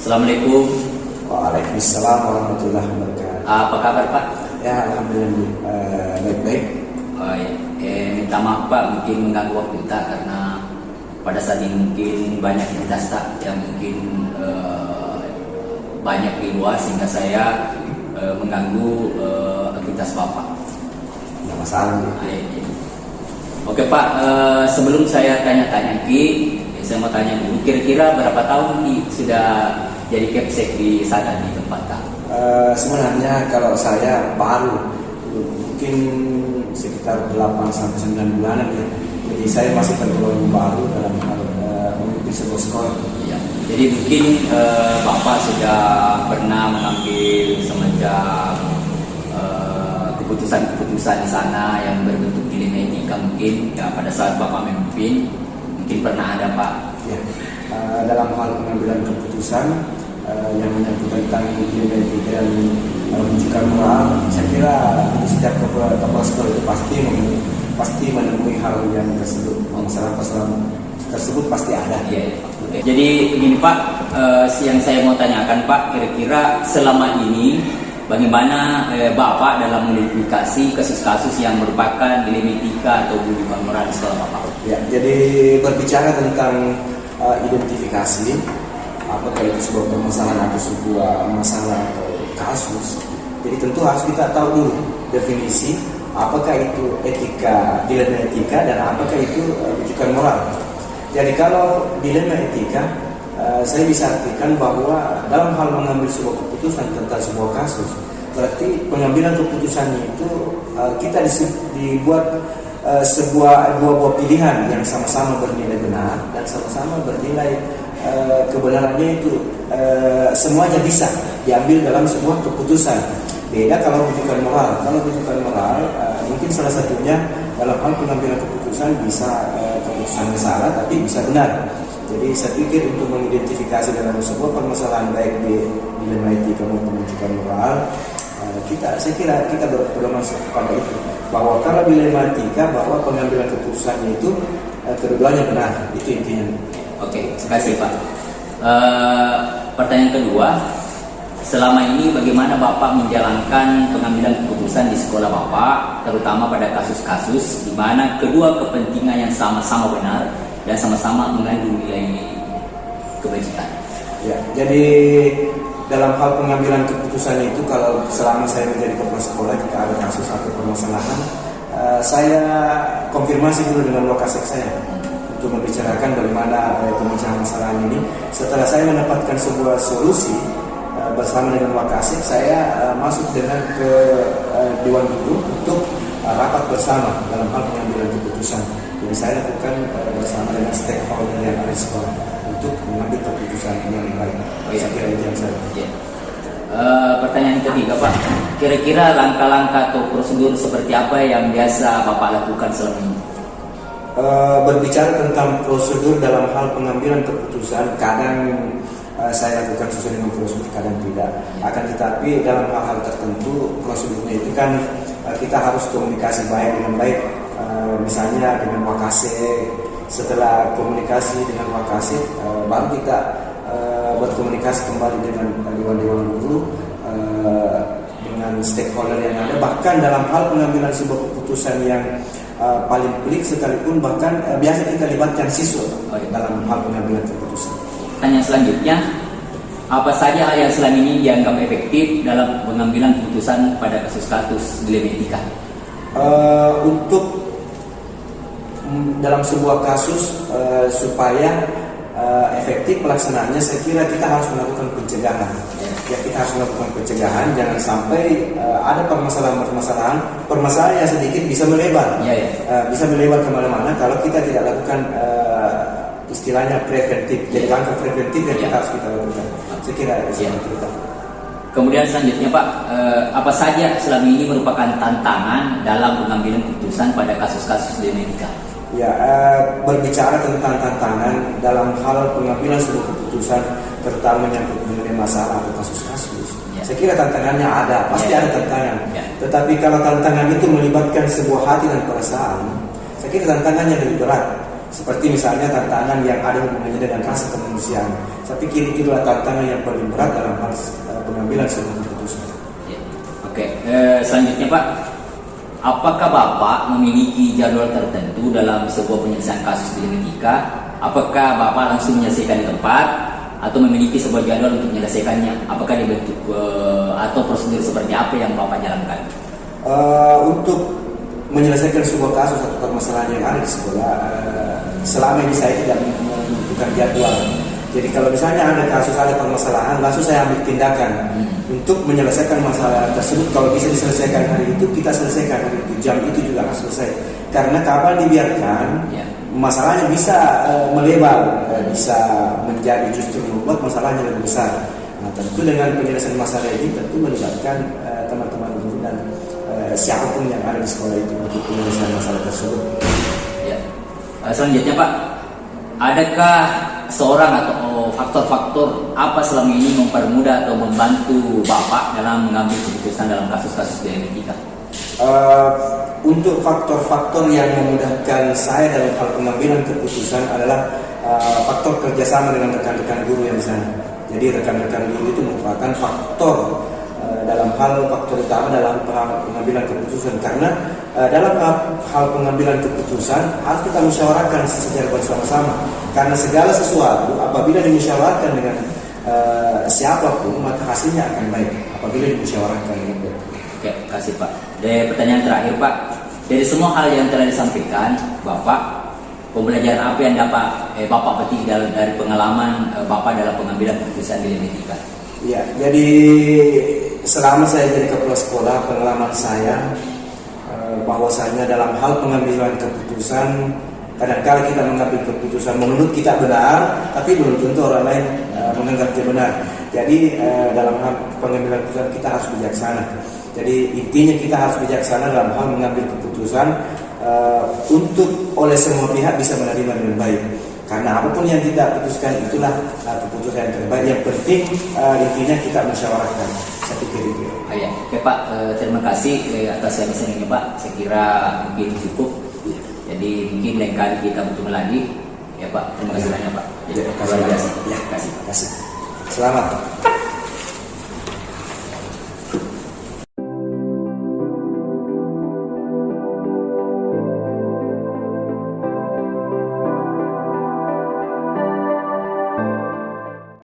Assalamualaikum. Waalaikumsalam warahmatullahi wabarakatuh. Apa kabar Pak? Ya, alhamdulillah baik-baik. Oh, ya. Minta maaf Pak, mungkin mengganggu waktu kita karena pada saat ini mungkin banyak aktivitas yang mungkin banyak di luar sehingga saya mengganggu aktivitas Bapak. Tidak masalah. Oke Pak, sebelum saya tanya-tanya lagi, saya mau tanya dulu, kira-kira berapa tahun sudah jadi Kepsek di sana di tempat Kak? Sebenarnya kalau saya baru mungkin sekitar 8-9 bulanan ya. Jadi saya masih tergolong baru dalam hal memimpin sebuah sekolah. Ya. Jadi mungkin Bapak sudah pernah mengambil semacam keputusan-keputusan di sana yang berbentuk dilema etika mungkin ya, pada saat Bapak memimpin mungkin pernah ada Pak. Ya. Dalam hal pengambilan keputusan yang menyangkut tentang dilema etika dan rujukan moral, saya kira setiap kepala sekolah itu pasti menemui hal yang tersebut. Masalah tersebut pasti ada. Ya. Jadi begini Pak, yang saya mau tanyakan Pak, kira-kira selama ini bagaimana Bapak dalam mengidentifikasi kasus-kasus yang merupakan dilema etika atau rujukan moral di sekolah Bapak? Ya, jadi berbicara tentang identifikasi, apakah itu sebuah permasalahan atau sebuah masalah atau kasus, jadi tentu harus kita tahu dulu definisi apakah itu etika, dilema etika, dan apakah itu rujukan moral. Jadi kalau dilema etika, saya bisa artikan bahwa dalam hal mengambil sebuah keputusan tentang sebuah kasus, berarti pengambilan keputusannya itu kita dibuat dua buah pilihan yang sama-sama bernilai benar dan sama-sama bernilai kebenarannya itu semuanya bisa diambil dalam sebuah keputusan. Beda kalau rujukan moral. Kalau rujukan moral mungkin salah satunya dalam hal pengambilan keputusan bisa keputusannya salah tapi bisa benar. Jadi saya pikir untuk mengidentifikasi dalam sebuah permasalahan baik di dilema etika maupun rujukan moral, saya kira kita perlu masuk kepada itu, bahwa kalau dilema etika bahwa pengambilan keputusannya itu keduanya benar, itu intinya. Oke, terima kasih Pak. Pertanyaan kedua, selama ini bagaimana Bapak menjalankan pengambilan keputusan di sekolah Bapak, terutama pada kasus-kasus di mana kedua kepentingan yang sama-sama benar dan sama-sama mengandung nilai kebajikan? Ya, jadi dalam hal pengambilan keputusan itu, kalau selama saya menjadi kepala sekolah, jika ada kasus atau permasalahan, saya konfirmasi dulu dengan lokasi saya untuk membicarakan bagaimana pemecahan masalah ini. Setelah saya mendapatkan sebuah solusi bersama dengan Wakasek, saya masuk dengan ke Dewan Guru untuk rapat bersama dalam hal pengambilan keputusan. Jadi saya lakukan bersama dengan stakeholder yang ada di sekolah untuk mengambil keputusan yang baik. Saya kira itu yang saya. Ya. Pertanyaan ketiga Pak, kira-kira langkah-langkah atau prosedur seperti apa yang biasa Bapak lakukan selama ini? Berbicara tentang prosedur dalam hal pengambilan keputusan, kadang saya lakukan sesuai dengan prosedur, kadang tidak. Akan tetapi dalam hal-hal tertentu prosedurnya itu kan kita harus komunikasi dengan baik. Misalnya dengan Wakasek, setelah komunikasi dengan Wakasek, baru kita berkomunikasi kembali dengan dewan-dewan guru, dengan stakeholder yang ada. Bahkan dalam hal pengambilan sebuah keputusan yang paling pelik sekalipun, bahkan biasa kita libatkan siswa dalam hal pengambilan keputusan. Pertanyaan selanjutnya, apa saja hal yang selama ini dianggap efektif dalam pengambilan keputusan pada kasus-kasus dilema etika? Untuk dalam sebuah kasus supaya efektif pelaksanaannya, saya kira kita harus melakukan pencegahan. Ya, kita harus melakukan pencegahan, jangan sampai ada permasalahan yang sedikit bisa melebar, bisa melebar kemana-mana kalau kita tidak lakukan istilahnya preventif. Jadi langkah preventif yang kita harus kita lakukan. Saya kira itu. Kemudian selanjutnya Pak, apa saja selama ini merupakan tantangan dalam pengambilan keputusan pada kasus-kasus dilema etika? Ya, berbicara tentang tantangan dalam hal pengambilan sebuah keputusan, terutama menyangkut mengenai masalah atau kasus-kasus, saya kira tantangannya ada, pasti ada tantangan. Tetapi kalau tantangan itu melibatkan sebuah hati dan perasaan, saya kira tantangannya lebih berat. Seperti misalnya tantangan yang ada hubungannya dengan rasa kemanusiaan. Saya pikir itulah tantangan yang paling berat dalam hal pengambilan sebuah keputusan. Ya. Oke, selanjutnya Pak, apakah Bapak memiliki jadwal tertentu dalam sebuah penyelesaian kasus di Etika? Apakah Bapak langsung menyelesaikan di tempat atau memiliki sebuah jadwal untuk menyelesaikannya? Apakah dibentuk atau prosedur seperti apa yang Bapak jalankan? Untuk menyelesaikan sebuah kasus atau permasalahan yang ada di sekolah, selama ini saya tidak membutuhkan jadwal. Jadi kalau misalnya ada kasus, ada permasalahan, langsung saya ambil tindakan untuk menyelesaikan masalah tersebut. Kalau bisa diselesaikan hari itu, kita selesaikan hari itu, jam itu juga harus selesai. Karena kapal dibiarkan, masalahnya bisa melebar, bisa menjadi justru membuat masalahnya lebih besar. Nah, tentu dengan penyelesaian masalah ini tentu melibatkan teman-teman guru dan siapapun yang ada di sekolah itu untuk penyelesaian masalah tersebut. Ya. Selanjutnya Pak, adakah seorang atau faktor-faktor apa selama ini mempermudah atau membantu Bapak dalam mengambil keputusan dalam kasus-kasus di Etika? Untuk faktor-faktor yang memudahkan saya dalam hal pengambilan keputusan adalah faktor kerjasama dengan rekan-rekan guru yang di sana. Jadi rekan-rekan guru itu merupakan faktor faktor utama dalam pengambilan keputusan, karena dalam hal pengambilan keputusan harus kita musyawarahkan secara bersama-sama, karena segala sesuatu apabila dimusyawarahkan dengan siapapun maka hasilnya akan baik apabila dimusyawarahkan dengan baik. Oke, kasih Pak. Dari pertanyaan terakhir Pak, dari semua hal yang telah disampaikan Bapak, pembelajaran apa yang dapat Bapak petik dari pengalaman Bapak dalam pengambilan keputusan di Etika? Ya, jadi selama saya jadi kepala sekolah, pengalaman saya bahwasanya dalam hal pengambilan keputusan, kadang-kala kita mengambil keputusan menurut kita benar, tapi belum tentu orang lain menganggapnya benar. Jadi dalam hal pengambilan keputusan kita harus bijaksana. Jadi intinya kita harus bijaksana dalam hal mengambil keputusan untuk oleh semua pihak bisa menerima dengan baik. Karena apapun yang kita putuskan itulah keputusan yang terbaik. Yang penting intinya kita musyawarahkan. Saya pikir itu. Ya. Oke Pak, terima kasih atas sharing ini Pak. Saya kira mungkin cukup. Jadi mungkin lain kali kita bertemu lagi. Ya Pak, terima kasih banyak Pak. Ya, terima kasih. Ya, terima kasih. Selamat.